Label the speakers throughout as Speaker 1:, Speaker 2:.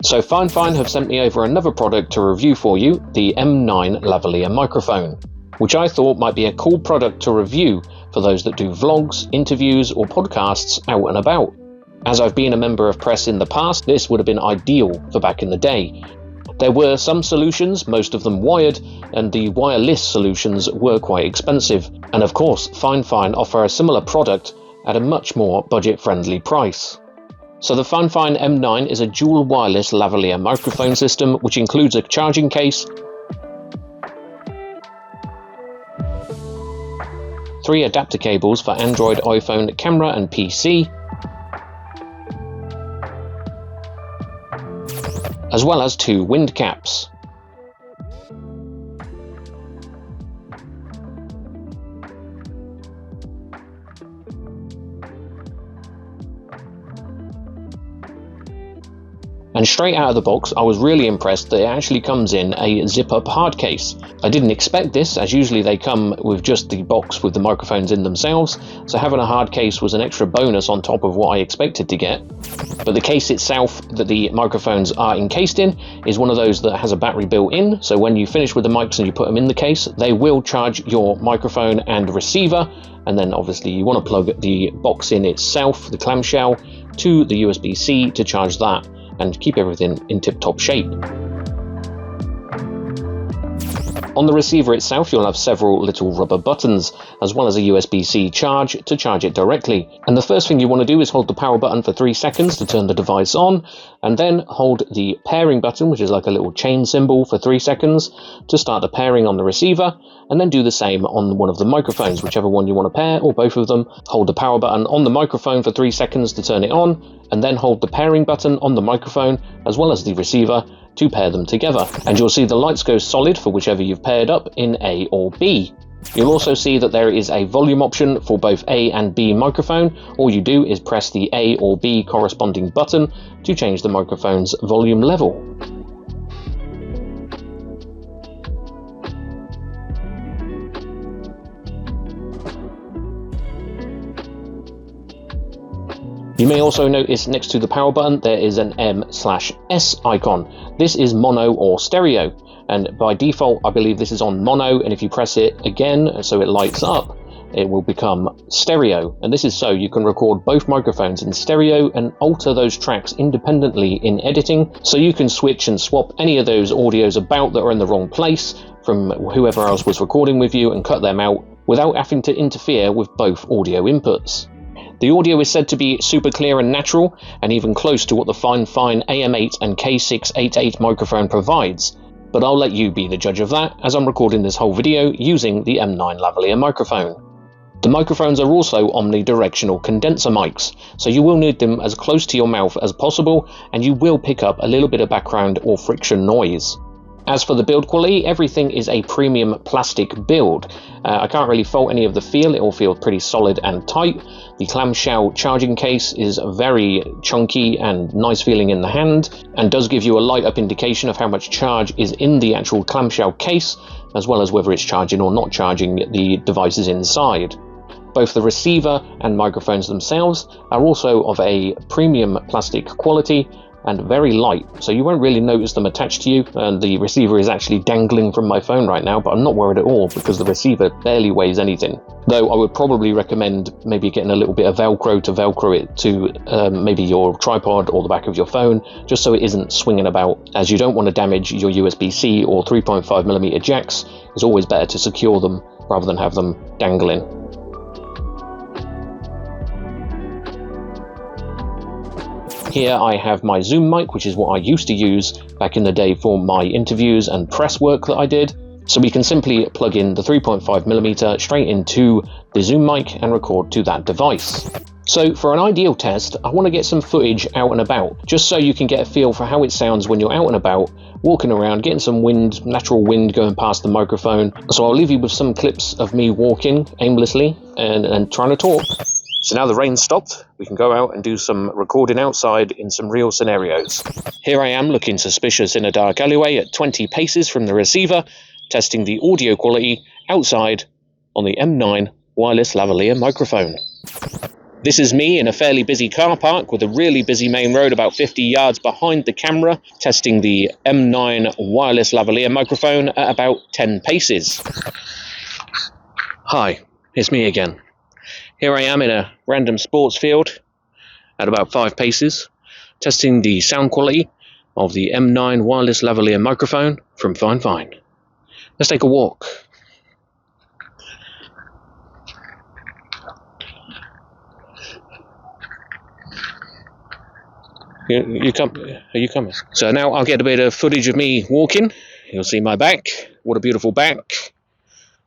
Speaker 1: So Fifine have sent me over another product to review for you, the M9 lavalier microphone, which I thought might be a cool product to review for those that do vlogs, interviews or podcasts out and about. As I've been a member of press in the past, this would have been ideal for back in the day. There were some solutions, most of them wired, and the wireless solutions were quite expensive. And of course, Fifine offer a similar product at a much more budget-friendly price. So the Fifine M9 is a dual wireless lavalier microphone system which includes a charging case, 3 adapter cables for Android, iPhone, camera and PC, as well as 2 wind caps. And straight out of the box, I was really impressed that it actually comes in a zip-up hard case. I didn't expect this, as usually they come with just the box with the microphones in themselves, so having a hard case was an extra bonus on top of what I expected to get. But the case itself that the microphones are encased in is one of those that has a battery built in, so when you finish with the mics and you put them in the case, they will charge your microphone and receiver, and then obviously you want to plug the box in itself, the clamshell, to the USB-C to charge that and keep everything in tip-top shape. On the receiver itself, you'll have several little rubber buttons, as well as a USB-C charge to charge it directly. And the first thing you want to do is hold the power button for 3 seconds to turn the device on, and then hold the pairing button, which is like a little chain symbol, for 3 seconds to start the pairing on the receiver, and then do the same on one of the microphones, whichever one you want to pair, or both of them. Hold the power button on the microphone for 3 seconds to turn it on, and then hold the pairing button on the microphone, as well as the receiver, to pair them together. And you'll see the lights go solid for whichever you've paired up in A or B. You'll also see that there is a volume option for both A and B microphone. All you do is press the A or B corresponding button to change the microphone's volume level. You may also notice next to the power button there is an M/S icon. This is mono or stereo, and by default I believe this is on mono, and if you press it again so it lights up, it will become stereo. And this is so you can record both microphones in stereo and alter those tracks independently in editing, so you can switch and swap any of those audios about that are in the wrong place from whoever else was recording with you and cut them out without having to interfere with both audio inputs. The audio is said to be super clear and natural, and even close to what the Fifine AM8 and K688 microphone provides, but I'll let you be the judge of that, as I'm recording this whole video using the M9 lavalier microphone. The microphones are also omnidirectional condenser mics, so you will need them as close to your mouth as possible, and you will pick up a little bit of background or friction noise. As for the build quality, everything is a premium plastic build. I can't really fault any of the feel, it all feels pretty solid and tight. The clamshell charging case is very chunky and nice feeling in the hand, and does give you a light up indication of how much charge is in the actual clamshell case, as well as whether it's charging or not charging the devices inside. Both the receiver and microphones themselves are also of a premium plastic quality and very light, so you won't really notice them attached to you. And the receiver is actually dangling from my phone right now, but I'm not worried at all because the receiver barely weighs anything. Though I would probably recommend maybe getting a little bit of Velcro to Velcro it to maybe your tripod or the back of your phone, just so it isn't swinging about, as you don't want to damage your USB-C or 3.5mm jacks. It's always better to secure them rather than have them dangling. Here I have my Zoom mic, which is what I used to use back in the day for my interviews and press work that I did. So we can simply plug in the 3.5mm straight into the Zoom mic and record to that device. So for an ideal test, I want to get some footage out and about, just so you can get a feel for how it sounds when you're out and about, walking around, getting some wind, natural wind going past the microphone. So I'll leave you with some clips of me walking aimlessly and trying to talk. So now the rain's stopped, we can go out and do some recording outside in some real scenarios. Here I am looking suspicious in a dark alleyway at 20 paces from the receiver, testing the audio quality outside on the M9 wireless lavalier microphone. This is me in a fairly busy car park with a really busy main road about 50 yards behind the camera, testing the M9 wireless lavalier microphone at about 10 paces. Hi, it's me again. Here I am in a random sports field at about 5 paces, testing the sound quality of the M9 wireless lavalier microphone from Fifine. Let's take a walk. Are you coming? So now I'll get a bit of footage of me walking. You'll see my back. What a beautiful back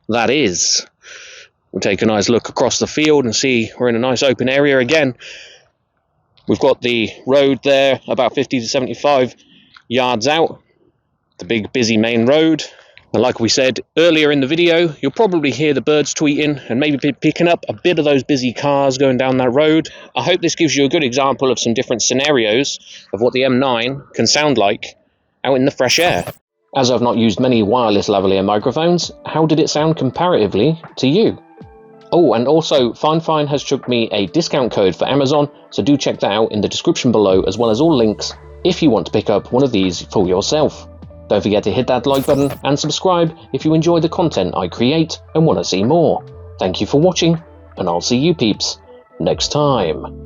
Speaker 1: that is. We'll take a nice look across the field and see we're in a nice open area again. We've got the road there about 50 to 75 yards out. The big busy main road. And like we said earlier in the video, you'll probably hear the birds tweeting and maybe picking up a bit of those busy cars going down that road. I hope this gives you a good example of some different scenarios of what the M9 can sound like out in the fresh air. As I've not used many wireless lavalier microphones, how did it sound comparatively to you? Oh, and also Fifine has chucked me a discount code for Amazon, so do check that out in the description below, as well as all links if you want to pick up one of these for yourself. Don't forget to hit that like button and subscribe if you enjoy the content I create and want to see more. Thank you for watching, and I'll see you peeps next time.